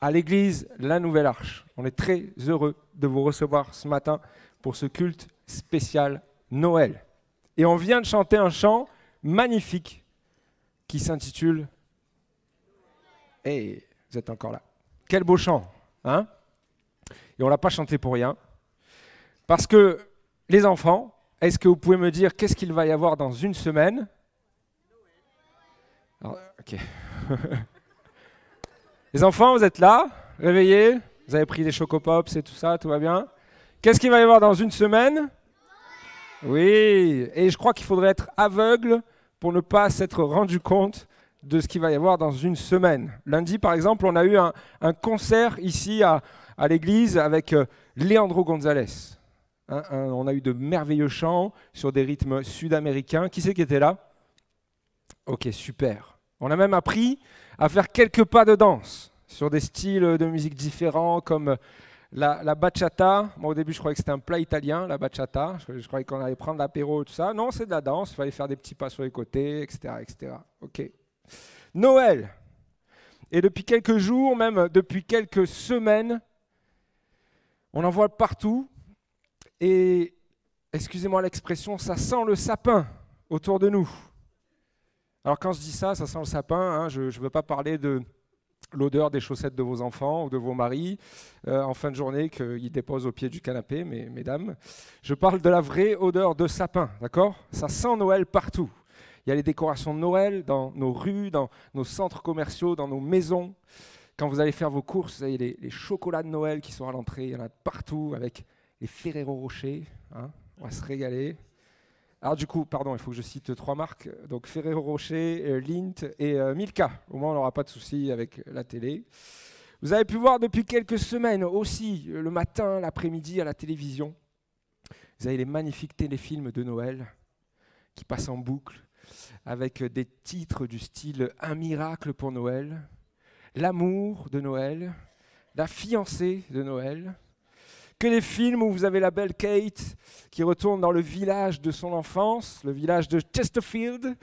à l'église La Nouvelle Arche. On est très heureux de vous recevoir ce matin pour ce culte spécial Noël. Et on vient de chanter un chant magnifique qui s'intitule « Hey, vous êtes encore là ». Quel beau chant, hein? Et on ne l'a pas chanté pour rien. Parce que, les enfants, est-ce que vous pouvez me dire qu'est-ce qu'il va y avoir dans une semaine? Alors, ok. Les enfants, vous êtes là, réveillés, vous avez pris des chocopops et tout ça, tout va bien. Qu'est-ce qu'il va y avoir dans une semaine? Oui, et je crois qu'il faudrait être aveugle pour ne pas s'être rendu compte de ce qu'il va y avoir dans une semaine. Lundi, par exemple, on a eu un concert ici à l'église avec Leandro González. On a eu de merveilleux chants sur des rythmes sud-américains. Qui c'est qui était là? Ok, super. On a même appris à faire quelques pas de danse sur des styles de musique différents comme la bachata. Moi, au début, je croyais que c'était un plat italien, la bachata. Je croyais qu'on allait prendre l'apéro et tout ça. Non, c'est de la danse. Il fallait faire des petits pas sur les côtés, etc., etc. Ok. Noël. Et depuis quelques jours, même depuis quelques semaines, on en voit partout. Et, excusez-moi l'expression, ça sent le sapin autour de nous. Alors quand je dis ça sent le sapin, hein, je ne veux pas parler de l'odeur des chaussettes de vos enfants ou de vos maris en fin de journée qu'ils déposent au pied du canapé, mesdames. Je parle de la vraie odeur de sapin, d'accord? Ça sent Noël partout. Il y a les décorations de Noël dans nos rues, dans nos centres commerciaux, dans nos maisons. Quand vous allez faire vos courses, vous avez les chocolats de Noël qui sont à l'entrée, il y en a partout avec les Ferrero Rocher, hein, on va se régaler. Alors du coup, pardon, il faut que je cite 3 marques, donc Ferrero Rocher, Lindt et Milka. Au moins, on n'aura pas de soucis avec la télé. Vous avez pu voir depuis quelques semaines aussi, le matin, l'après-midi à la télévision, vous avez les magnifiques téléfilms de Noël qui passent en boucle avec des titres du style « Un miracle pour Noël »,« L'amour de Noël »,« La fiancée de Noël ». Que des films où vous avez la belle Kate qui retourne dans le village de son enfance, le village de Chesterfield,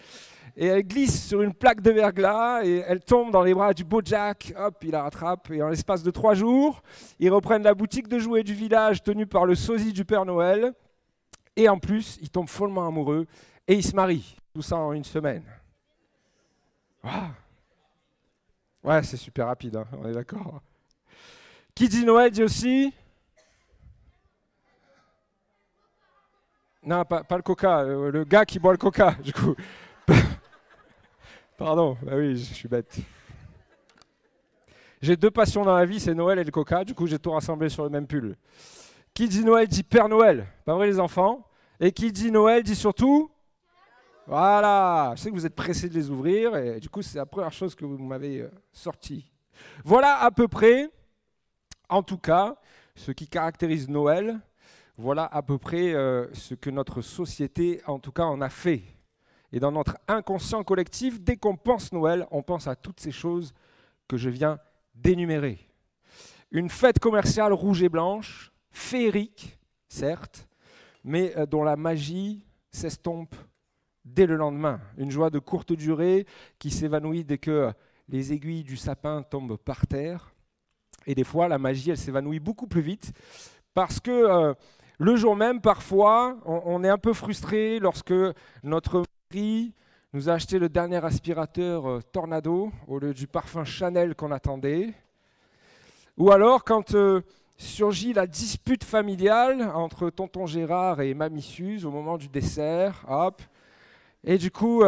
et elle glisse sur une plaque de verglas et elle tombe dans les bras du beau Jack. Hop, il la rattrape et en l'espace de 3 jours, ils reprennent la boutique de jouets du village tenue par le sosie du Père Noël. Et en plus, ils tombent follement amoureux et ils se marient. Tout ça en une semaine. Wow. Ouais, c'est super rapide, hein, on est d'accord. Qui dit Noël dit aussi... Non, pas le coca, le gars qui boit le coca, du coup. Pardon, bah oui, je suis bête. J'ai 2 passions dans la vie, c'est Noël et le coca, du coup j'ai tout rassemblé sur le même pull. Qui dit Noël dit Père Noël, pas vrai les enfants? Et qui dit Noël dit surtout... Voilà, je sais que vous êtes pressés de les ouvrir, et du coup c'est la première chose que vous m'avez sortie. Voilà à peu près, en tout cas, ce qui caractérise Noël. Voilà à peu près ce que notre société, en tout cas, en a fait. Et dans notre inconscient collectif, dès qu'on pense Noël, on pense à toutes ces choses que je viens d'énumérer. Une fête commerciale rouge et blanche, féerique, certes, mais dont la magie s'estompe dès le lendemain. Une joie de courte durée qui s'évanouit dès que les aiguilles du sapin tombent par terre. Et des fois, la magie, elle s'évanouit beaucoup plus vite parce que... le jour même, parfois, on est un peu frustré lorsque notre mari nous a acheté le dernier aspirateur Tornado au lieu du parfum Chanel qu'on attendait. Ou alors quand surgit la dispute familiale entre tonton Gérard et mamie Suze au moment du dessert. Hop. Et du coup,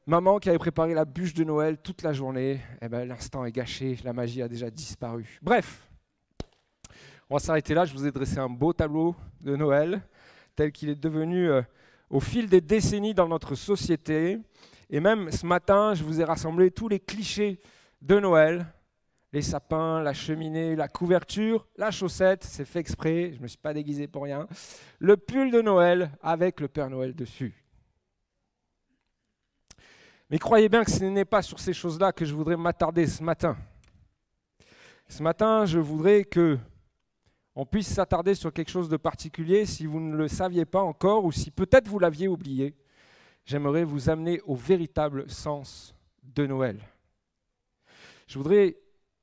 maman qui avait préparé la bûche de Noël toute la journée, eh ben, l'instant est gâché, la magie a déjà disparu. Bref. On va s'arrêter là, je vous ai dressé un beau tableau de Noël, tel qu'il est devenu au fil des décennies dans notre société. Et même ce matin, je vous ai rassemblé tous les clichés de Noël, les sapins, la cheminée, la couverture, la chaussette, c'est fait exprès, je ne me suis pas déguisé pour rien, le pull de Noël avec le Père Noël dessus. Mais croyez bien que ce n'est pas sur ces choses-là que je voudrais m'attarder ce matin. Ce matin, je voudrais que on puisse s'attarder sur quelque chose de particulier si vous ne le saviez pas encore ou si peut-être vous l'aviez oublié. J'aimerais vous amener au véritable sens de Noël. Je voudrais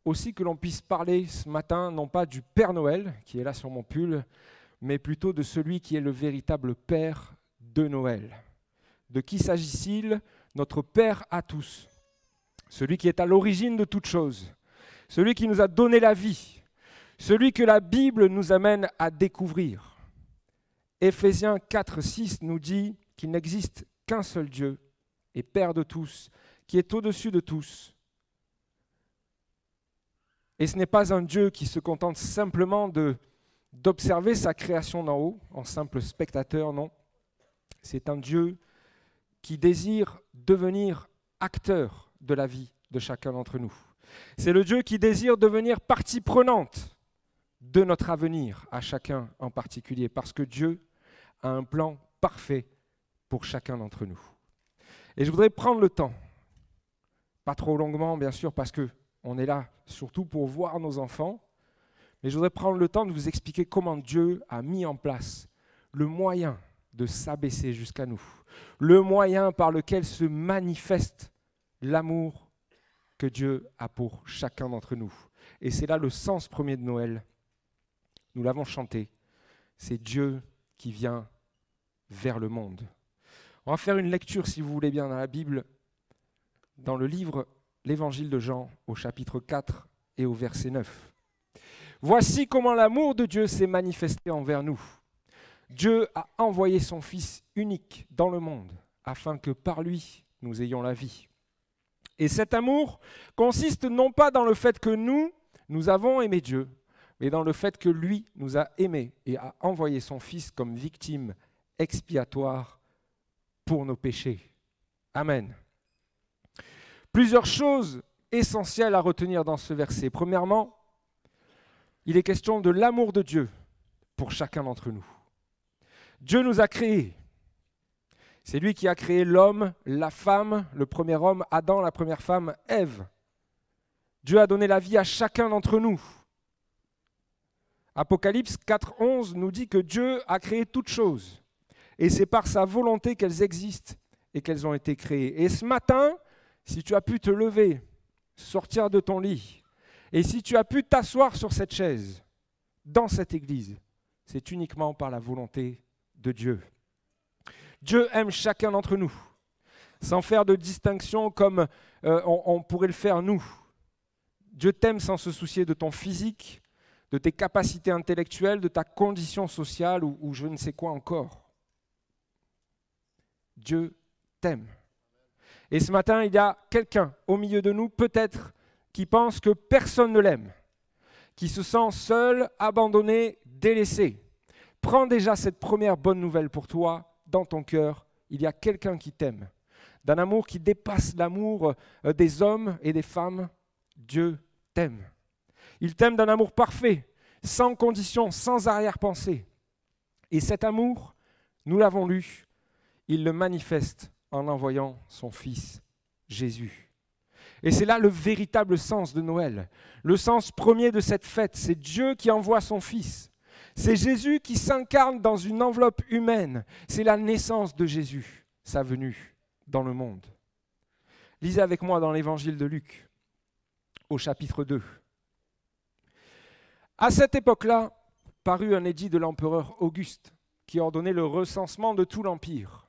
aussi que l'on puisse parler ce matin, non pas du Père Noël, qui est là sur mon pull, mais plutôt de celui qui est le véritable Père de Noël. De qui s'agit-il? Notre Père à tous, celui qui est à l'origine de toutes choses, celui qui nous a donné la vie, celui que la Bible nous amène à découvrir. Éphésiens 4:6 nous dit qu'il n'existe qu'un seul Dieu et Père de tous, qui est au-dessus de tous. Et ce n'est pas un Dieu qui se contente simplement d'observer sa création d'en haut, en simple spectateur, non. C'est un Dieu qui désire devenir acteur de la vie de chacun d'entre nous. C'est le Dieu qui désire devenir partie prenante de notre avenir, à chacun en particulier, parce que Dieu a un plan parfait pour chacun d'entre nous. Et je voudrais prendre le temps, pas trop longuement bien sûr, parce qu'on est là surtout pour voir nos enfants, mais je voudrais prendre le temps de vous expliquer comment Dieu a mis en place le moyen de s'abaisser jusqu'à nous, le moyen par lequel se manifeste l'amour que Dieu a pour chacun d'entre nous. Et c'est là le sens premier de Noël. Nous l'avons chanté, c'est Dieu qui vient vers le monde. On va faire une lecture, si vous voulez bien, dans la Bible, dans le livre l'Évangile de Jean, au chapitre 4 et au verset 9. Voici comment l'amour de Dieu s'est manifesté envers nous. Dieu a envoyé son Fils unique dans le monde, afin que par lui, nous ayons la vie. Et cet amour consiste non pas dans le fait que nous avons aimé Dieu, mais dans le fait que lui nous a aimés et a envoyé son Fils comme victime expiatoire pour nos péchés. Amen. Plusieurs choses essentielles à retenir dans ce verset. Premièrement, il est question de l'amour de Dieu pour chacun d'entre nous. Dieu nous a créés. C'est lui qui a créé l'homme, la femme, le premier homme, Adam, la première femme, Ève. Dieu a donné la vie à chacun d'entre nous. Apocalypse 4:11 nous dit que Dieu a créé toutes choses. Et c'est par sa volonté qu'elles existent et qu'elles ont été créées. Et ce matin, si tu as pu te lever, sortir de ton lit, et si tu as pu t'asseoir sur cette chaise, dans cette église, c'est uniquement par la volonté de Dieu. Dieu aime chacun d'entre nous, sans faire de distinction comme on pourrait le faire nous. Dieu t'aime sans se soucier de ton physique, de tes capacités intellectuelles, de ta condition sociale ou je ne sais quoi encore. Dieu t'aime. Et ce matin, il y a quelqu'un au milieu de nous, peut-être, qui pense que personne ne l'aime, qui se sent seul, abandonné, délaissé. Prends déjà cette première bonne nouvelle pour toi, dans ton cœur. Il y a quelqu'un qui t'aime, d'un amour qui dépasse l'amour des hommes et des femmes. Dieu t'aime. Il t'aime d'un amour parfait, sans condition, sans arrière-pensée. Et cet amour, nous l'avons lu, il le manifeste en envoyant son Fils Jésus. Et c'est là le véritable sens de Noël. Le sens premier de cette fête, c'est Dieu qui envoie son Fils. C'est Jésus qui s'incarne dans une enveloppe humaine. C'est la naissance de Jésus, sa venue dans le monde. Lisez avec moi dans l'Évangile de Luc, au chapitre 2. À cette époque-là, parut un édit de l'empereur Auguste qui ordonnait le recensement de tout l'Empire.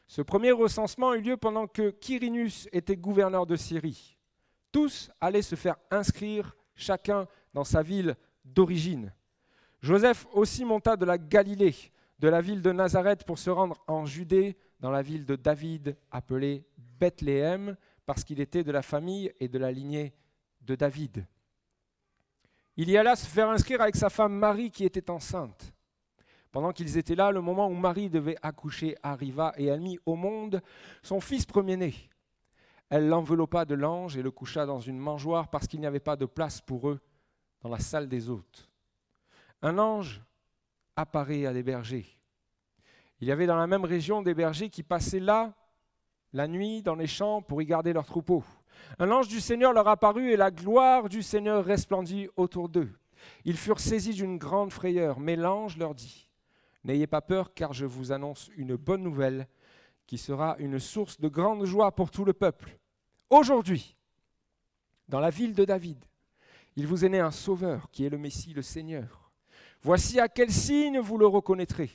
Ce premier recensement eut lieu pendant que Quirinus était gouverneur de Syrie. Tous allaient se faire inscrire, chacun dans sa ville d'origine. Joseph aussi monta de la Galilée, de la ville de Nazareth, pour se rendre en Judée, dans la ville de David, appelée Bethléem, parce qu'il était de la famille et de la lignée de David. Il y alla se faire inscrire avec sa femme Marie qui était enceinte. Pendant qu'ils étaient là, le moment où Marie devait accoucher arriva et elle mit au monde son fils premier-né. Elle l'enveloppa de langes et le coucha dans une mangeoire parce qu'il n'y avait pas de place pour eux dans la salle des hôtes. Un ange apparaît à des bergers. Il y avait dans la même région des bergers qui passaient là la nuit dans les champs pour y garder leurs troupeaux. Un ange du Seigneur leur apparut et la gloire du Seigneur resplendit autour d'eux. Ils furent saisis d'une grande frayeur, mais l'ange leur dit : « N'ayez pas peur, car je vous annonce une bonne nouvelle qui sera une source de grande joie pour tout le peuple. Aujourd'hui, dans la ville de David, Il vous est né un sauveur, qui est le Messie, le Seigneur. Voici à quel signe vous le reconnaîtrez.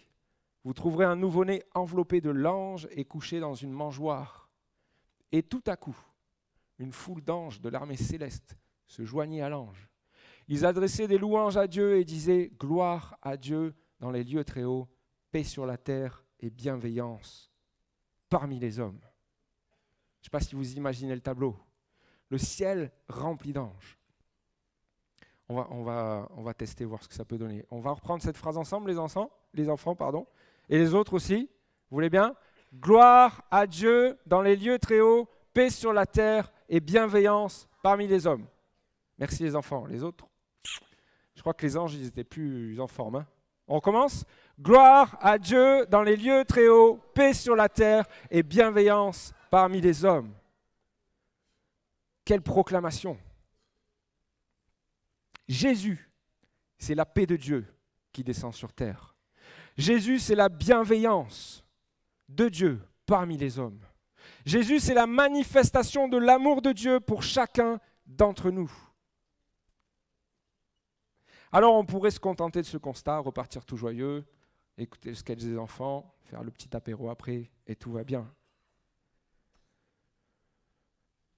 Vous trouverez un nouveau-né enveloppé de langes et couché dans une mangeoire. Et tout à coup, une foule d'anges de l'armée céleste se joignit à l'ange. Ils adressaient des louanges à Dieu et disaient « Gloire à Dieu dans les lieux très hauts, paix sur la terre et bienveillance parmi les hommes. » Je ne sais pas si vous imaginez le tableau. Le ciel rempli d'anges. On va tester, voir ce que ça peut donner. On va reprendre cette phrase ensemble, les enfants, et les autres aussi. Vous voulez bien? Gloire à Dieu dans les lieux très hauts, paix sur la terre et bienveillance parmi les hommes. Merci les enfants. Les autres, je crois que les anges, ils étaient plus en forme. Hein. On commence? Gloire à Dieu dans les lieux très hauts, paix sur la terre et bienveillance parmi les hommes. Quelle proclamation! Jésus, c'est la paix de Dieu qui descend sur terre. Jésus, c'est la bienveillance de Dieu parmi les hommes. Jésus, c'est la manifestation de l'amour de Dieu pour chacun d'entre nous. Alors, on pourrait se contenter de ce constat, repartir tout joyeux, écouter le sketch des enfants, faire le petit apéro après, et tout va bien.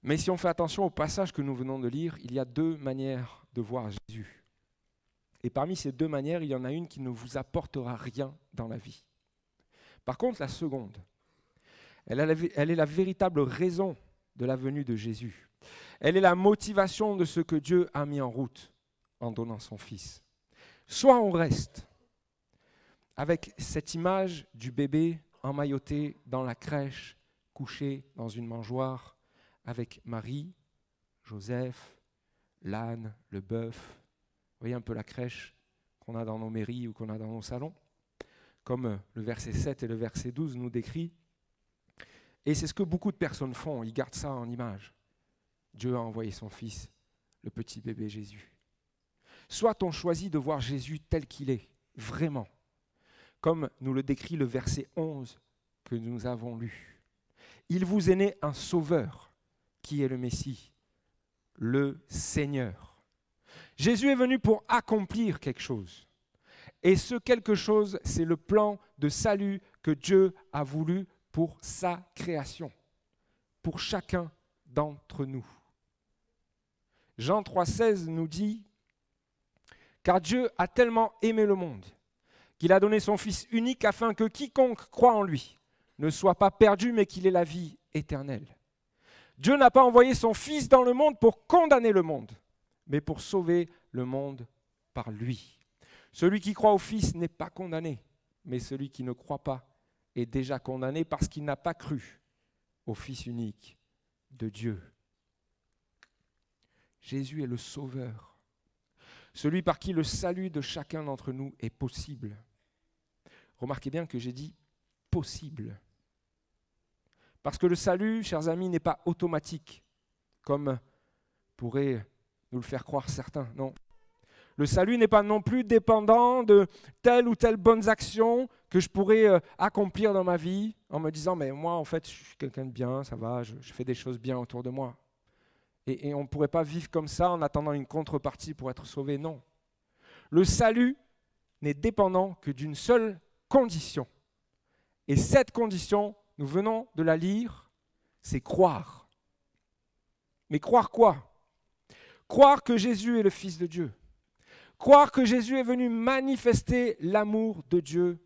Mais si on fait attention au passage que nous venons de lire, il y a deux manières de voir Jésus. Et parmi ces deux manières, il y en a une qui ne vous apportera rien dans la vie. Par contre, la seconde, elle est la véritable raison de la venue de Jésus. Elle est la motivation de ce que Dieu a mis en route en donnant son Fils. Soit on reste avec cette image du bébé emmailloté dans la crèche, couché dans une mangeoire, avec Marie, Joseph, l'âne, le bœuf. Vous voyez un peu la crèche qu'on a dans nos mairies ou qu'on a dans nos salons, comme le verset 7 et le verset 12 nous décrit. Et c'est ce que beaucoup de personnes font, ils gardent ça en image. Dieu a envoyé son Fils, le petit bébé Jésus. Soit on choisit de voir Jésus tel qu'il est, vraiment, comme nous le décrit le verset 11 que nous avons lu. Il vous est né un sauveur, qui est le Messie, le Seigneur. Jésus est venu pour accomplir quelque chose. Et ce quelque chose, c'est le plan de salut que Dieu a voulu pour sa création, pour chacun d'entre nous. Jean 3,16 nous dit « Car Dieu a tellement aimé le monde qu'il a donné son Fils unique afin que quiconque croit en lui ne soit pas perdu, mais qu'il ait la vie éternelle. Dieu n'a pas envoyé son Fils dans le monde pour condamner le monde, mais pour sauver le monde par lui. Celui qui croit au Fils n'est pas condamné, mais celui qui ne croit pas est déjà condamné parce qu'il n'a pas cru au Fils unique de Dieu. » Jésus est le Sauveur, celui par qui le salut de chacun d'entre nous est possible. Remarquez bien que j'ai dit « possible ». Parce que le salut, chers amis, n'est pas automatique, comme pourraient nous le faire croire certains. Non. Le salut n'est pas non plus dépendant de telle ou telle bonne action que je pourrais accomplir dans ma vie en me disant « mais moi, en fait, je suis quelqu'un de bien, ça va, je fais des choses bien autour de moi ». Et on ne pourrait pas vivre comme ça en attendant une contrepartie pour être sauvé. Non. Le salut n'est dépendant que d'une seule condition. Et cette condition, nous venons de la lire, c'est croire. Mais croire quoi? Croire que Jésus est le Fils de Dieu. Croire que Jésus est venu manifester l'amour de Dieu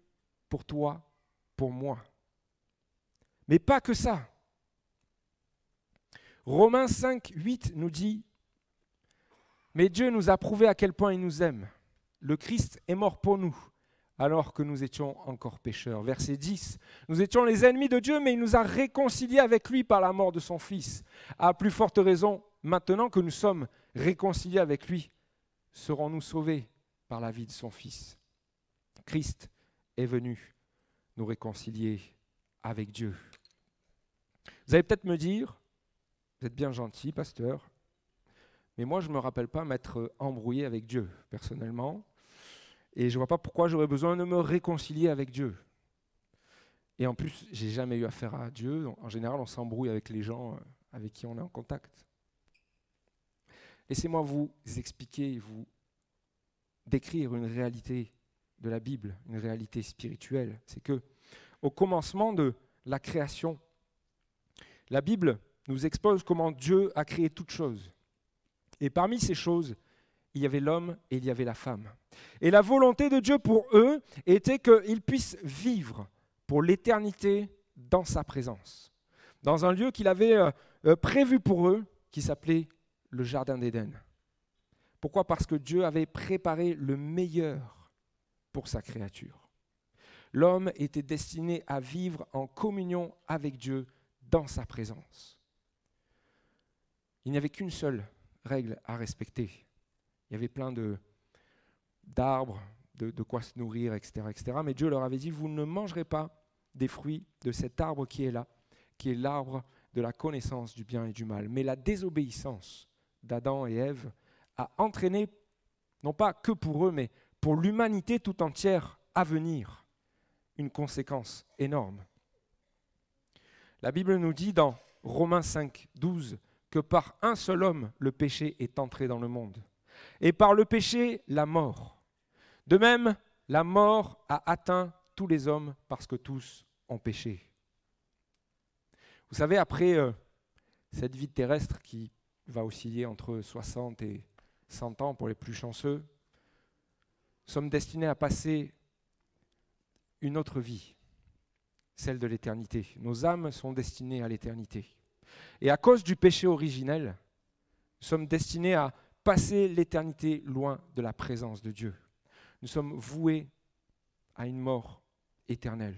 pour toi, pour moi. Mais pas que ça. Romains 5, 8 nous dit « Mais Dieu nous a prouvé à quel point il nous aime. Le Christ est mort pour nous, alors que nous étions encore pécheurs. » Verset 10, « Nous étions les ennemis de Dieu, mais il nous a réconciliés avec lui par la mort de son Fils. À plus forte raison, maintenant que nous sommes réconciliés avec lui, serons-nous sauvés par la vie de son Fils. » Christ est venu nous réconcilier avec Dieu. Vous allez peut-être me dire, vous êtes bien gentil, pasteur, mais moi je ne me rappelle pas m'être embrouillé avec Dieu, personnellement, et je ne vois pas pourquoi j'aurais besoin de me réconcilier avec Dieu. Et en plus, j'ai jamais eu affaire à Dieu. En général, on s'embrouille avec les gens avec qui on est en contact. laissez-moi vous expliquer, vous décrire une réalité de la Bible, une réalité spirituelle. C'est que au commencement de la création, la Bible nous expose comment Dieu a créé toutes choses. Et parmi ces choses, il y avait l'homme et il y avait la femme. Et la volonté de Dieu pour eux était qu'ils puissent vivre pour l'éternité dans sa présence, dans un lieu qu'il avait prévu pour eux, qui s'appelait le Jardin d'Éden. Pourquoi ? Parce que Dieu avait préparé le meilleur pour sa créature. L'homme était destiné à vivre en communion avec Dieu dans sa présence. Il n'y avait qu'une seule règle à respecter. Il y avait plein d'arbres, de quoi se nourrir, etc., etc. Mais Dieu leur avait dit, vous ne mangerez pas des fruits de cet arbre qui est là, qui est l'arbre de la connaissance du bien et du mal. Mais la désobéissance d'Adam et Ève a entraîné, non pas que pour eux, mais pour l'humanité tout entière à venir, une conséquence énorme. La Bible nous dit dans Romains 5, 12 que par un seul homme, le péché est entré dans le monde. Et par le péché, la mort. De même, la mort a atteint tous les hommes parce que tous ont péché. Vous savez, après cette vie terrestre qui va osciller entre 60 et 100 ans pour les plus chanceux, nous sommes destinés à passer une autre vie, celle de l'éternité. Nos âmes sont destinées à l'éternité. Et à cause du péché originel, nous sommes destinés à passer l'éternité loin de la présence de Dieu. Nous sommes voués à une mort éternelle.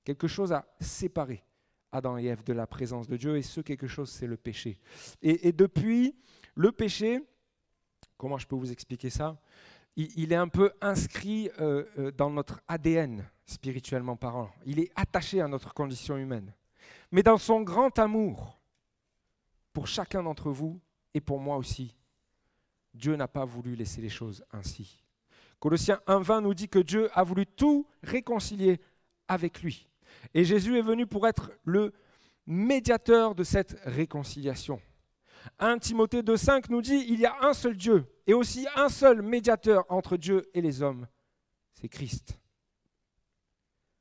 Quelque chose a séparé Adam et Ève de la présence de Dieu, et ce quelque chose, c'est le péché. Et depuis le péché, comment je peux vous expliquer ça ? Il est un peu inscrit dans notre ADN, spirituellement parlant. Il est attaché à notre condition humaine. Mais dans son grand amour, pour chacun d'entre vous, et pour moi aussi, Dieu n'a pas voulu laisser les choses ainsi. Colossiens 1,20 nous dit que Dieu a voulu tout réconcilier avec lui. Et Jésus est venu pour être le médiateur de cette réconciliation. 1 Timothée 2,5 nous dit il y a un seul Dieu et aussi un seul médiateur entre Dieu et les hommes, c'est Christ.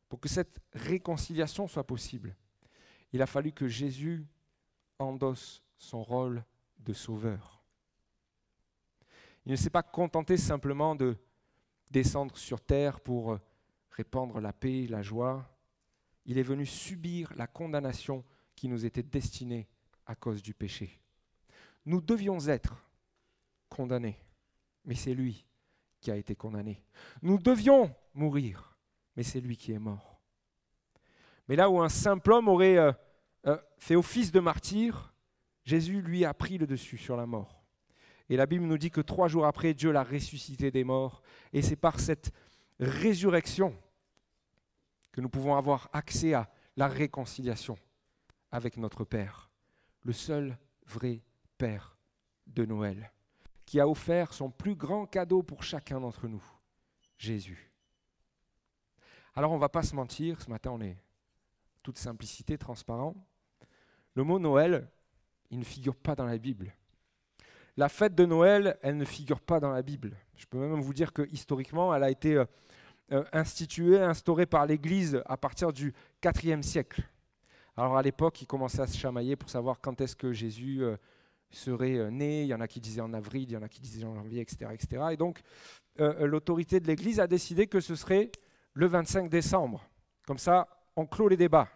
Pour que cette réconciliation soit possible, il a fallu que Jésus endosse son rôle de sauveur. Il ne s'est pas contenté simplement de descendre sur terre pour répandre la paix, la joie. Il est venu subir la condamnation qui nous était destinée à cause du péché. Nous devions être condamnés, mais c'est lui qui a été condamné. Nous devions mourir, mais c'est lui qui est mort. Mais là où un simple homme aurait fait office de martyr, Jésus, lui, a pris le dessus sur la mort. Et la Bible nous dit que 3 jours après, Dieu l'a ressuscité des morts. Et c'est par cette résurrection que nous pouvons avoir accès à la réconciliation avec notre Père, le seul vrai Père de Noël, qui a offert son plus grand cadeau pour chacun d'entre nous, Jésus. Alors on ne va pas se mentir, ce matin on est toute simplicité, transparent. Le mot Noël, il ne figure pas dans la Bible. La fête de Noël, elle ne figure pas dans la Bible. Je peux même vous dire que historiquement, elle a été instaurée par l'Église à partir du IVe siècle. Alors à l'époque, ils commençaient à se chamailler pour savoir quand est-ce que Jésus serait né. Il y en a qui disaient en avril, il y en a qui disaient en janvier, etc. etc. Et donc, l'autorité de l'Église a décidé que ce serait le 25 décembre. Comme ça, on clôt les débats.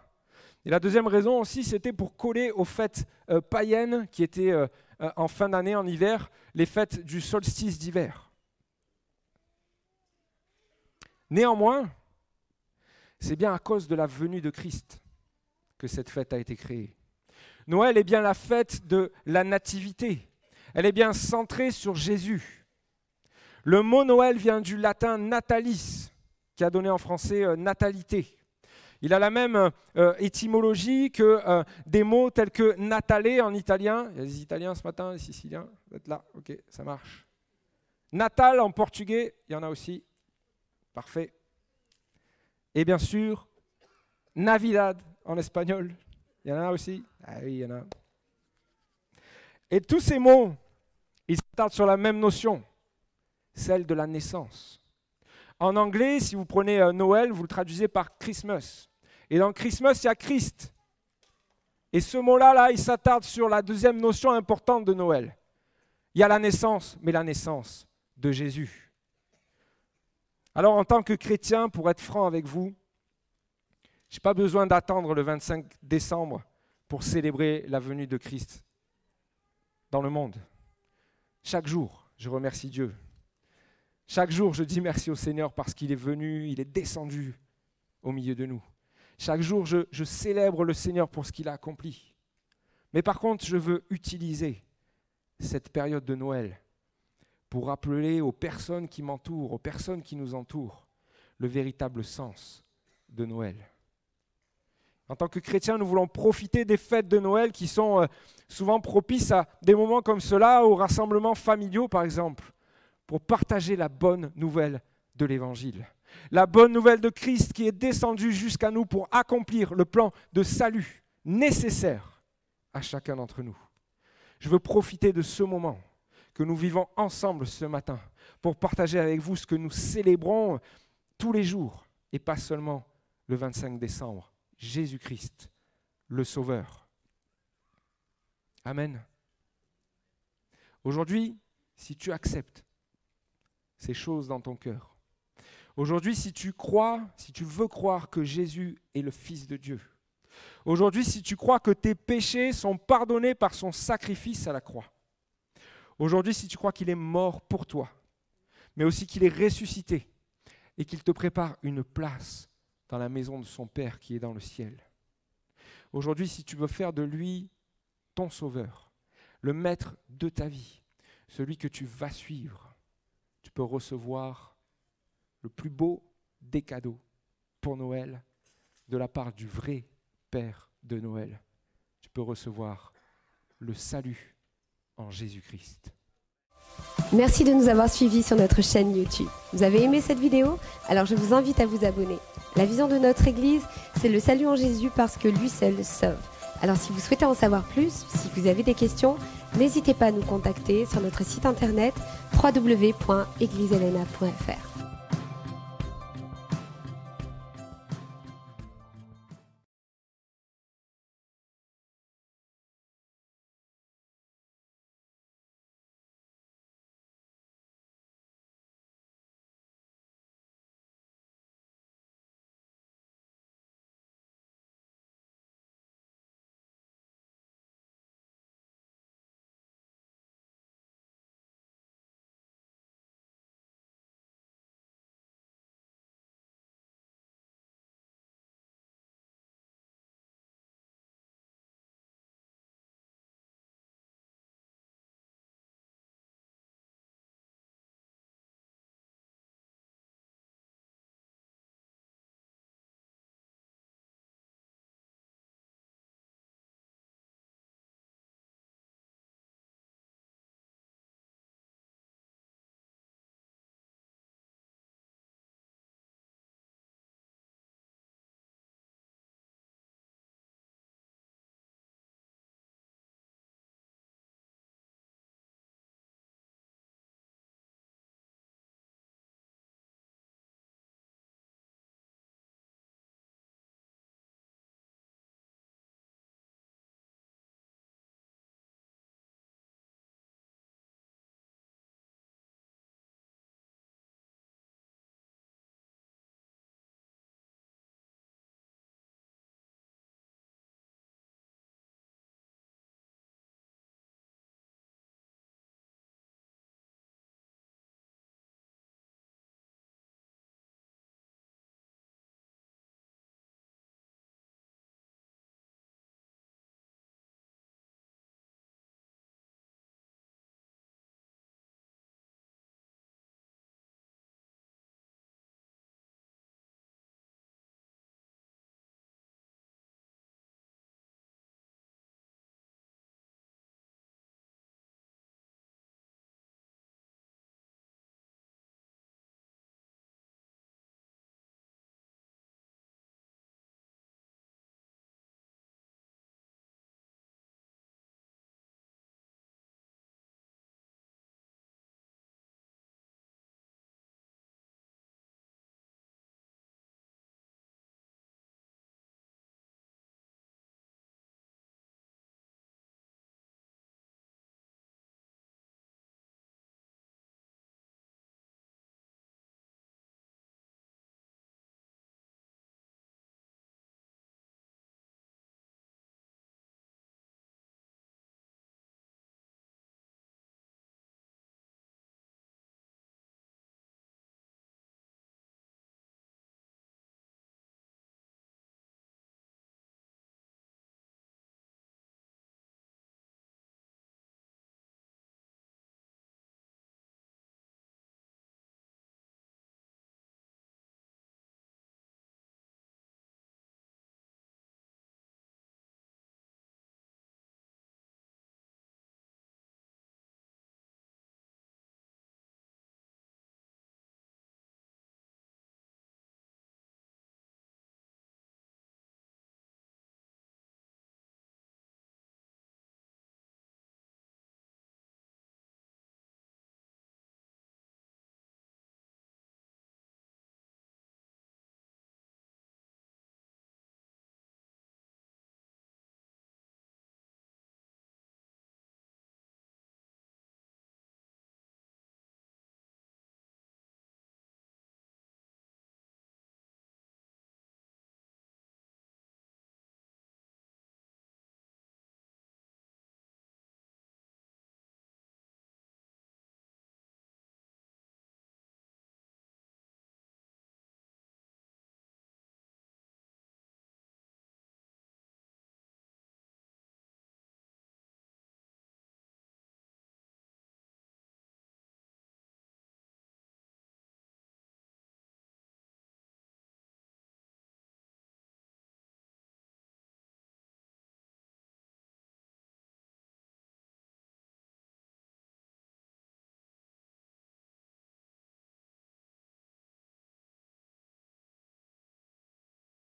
Et la deuxième raison aussi, c'était pour coller aux fêtes païennes qui étaient en fin d'année, en hiver, les fêtes du solstice d'hiver. Néanmoins, c'est bien à cause de la venue de Christ que cette fête a été créée. Noël est bien la fête de la nativité. Elle est bien centrée sur Jésus. Le mot Noël vient du latin natalis, qui a donné en français natalité. Il a la même étymologie que des mots tels que natale en italien. Il y a des Italiens ce matin, des Siciliens. Vous êtes là, ok, ça marche. Natal en portugais, il y en a aussi. Parfait. Et bien sûr, Navidad en espagnol. Il y en a aussi. Ah oui, il y en a. Et tous ces mots Il s'attarde sur la même notion, celle de la naissance. En anglais, si vous prenez Noël, vous le traduisez par Christmas. Et dans Christmas, il y a Christ. Et ce mot-là, il s'attarde sur la deuxième notion importante de Noël. Il y a la naissance, mais la naissance de Jésus. Alors, en tant que chrétien, pour être franc avec vous, je n'ai pas besoin d'attendre le 25 décembre pour célébrer la venue de Christ dans le monde. Chaque jour, je remercie Dieu. Chaque jour, je dis merci au Seigneur parce qu'il est venu, il est descendu au milieu de nous. Chaque jour, je célèbre le Seigneur pour ce qu'il a accompli. Mais par contre, je veux utiliser cette période de Noël pour rappeler aux personnes qui m'entourent, aux personnes qui nous entourent, le véritable sens de Noël. En tant que chrétiens, nous voulons profiter des fêtes de Noël qui sont souvent propices à des moments comme cela, aux rassemblements familiaux par exemple, pour partager la bonne nouvelle de l'Évangile. La bonne nouvelle de Christ qui est descendu jusqu'à nous pour accomplir le plan de salut nécessaire à chacun d'entre nous. Je veux profiter de ce moment que nous vivons ensemble ce matin pour partager avec vous ce que nous célébrons tous les jours et pas seulement le 25 décembre. Jésus-Christ, le Sauveur. Amen. Aujourd'hui, si tu acceptes ces choses dans ton cœur, aujourd'hui, si tu crois, si tu veux croire que Jésus est le Fils de Dieu, aujourd'hui, si tu crois que tes péchés sont pardonnés par son sacrifice à la croix, aujourd'hui, si tu crois qu'il est mort pour toi, mais aussi qu'il est ressuscité et qu'il te prépare une place dans la maison de son Père qui est dans le ciel. Aujourd'hui, si tu veux faire de lui ton sauveur, le maître de ta vie, celui que tu vas suivre, tu peux recevoir le plus beau des cadeaux pour Noël de la part du vrai Père de Noël. Tu peux recevoir le salut en Jésus-Christ. Merci de nous avoir suivis sur notre chaîne YouTube. Vous avez aimé cette vidéo? Alors je vous invite à vous abonner. La vision de notre Église, c'est le salut en Jésus parce que lui seul sauve. Alors si vous souhaitez en savoir plus, si vous avez des questions, n'hésitez pas à nous contacter sur notre site internet www.eglishelena.fr.